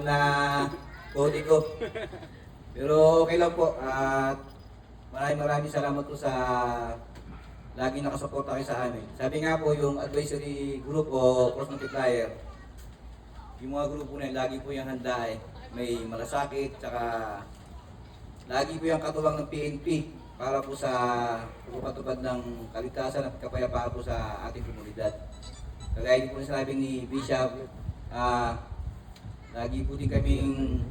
na kodi ko. Pero okay lang po. At maraming salamat po sa lagi nakasuporta kayo sa amin. Sabi nga po yung advisory group o cross multiplier, yung mga grupo na yun, lagi po yung handa may malasakit, tsaka lagi po yung katuwang ng PNP para po sa pagpapatupad ng kaligtasan at kapayapaan po sa ating komunidad. Kagaya din po sinabi ni Bishop, lagi po din kaming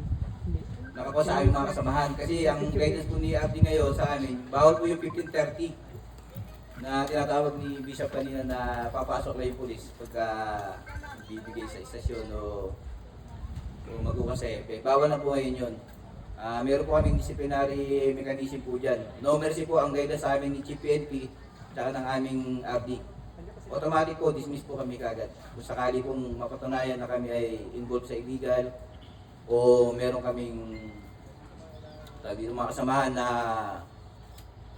nakakuha sa aming mga kasamahan. Kasi ang guidance po ni Abdi ngayon sa amin, bawal po yung 15:30 na tinatawag ni Bishop kanina na papasok lang yung pulis pagka bibigay sa istasyon o mag-uka sa EPE. Bawal na po ngayon yun. Meron po kaming disciplinary mechanism po dyan. No mercy po ang guidance sa amin ni Chief PNP at ng aming Abdi. Automatic po, dismiss po kami kagad. Kung sakali pong mapatunayan na kami ay involved sa illegal o meron kaming mga kasamahan na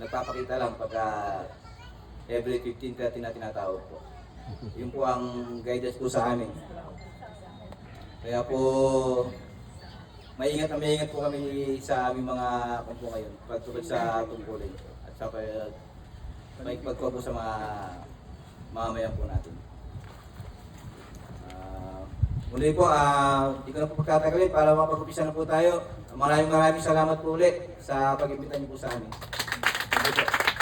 nagpapakita lang pagka every 15:30 na tinatawag po. Yun po ang guidance po sa amin. Kaya po, maingat po kami sa aming mga kampo ngayon pagtulad sa tungkulin at sa may pagkuha po sa mga mamamayan po natin. Muli po, hindi ko na po pagkatagalin para makapag-upisa na po tayo. Maraming salamat po ulit sa pag-imbita niyo po sa amin. Thank you po.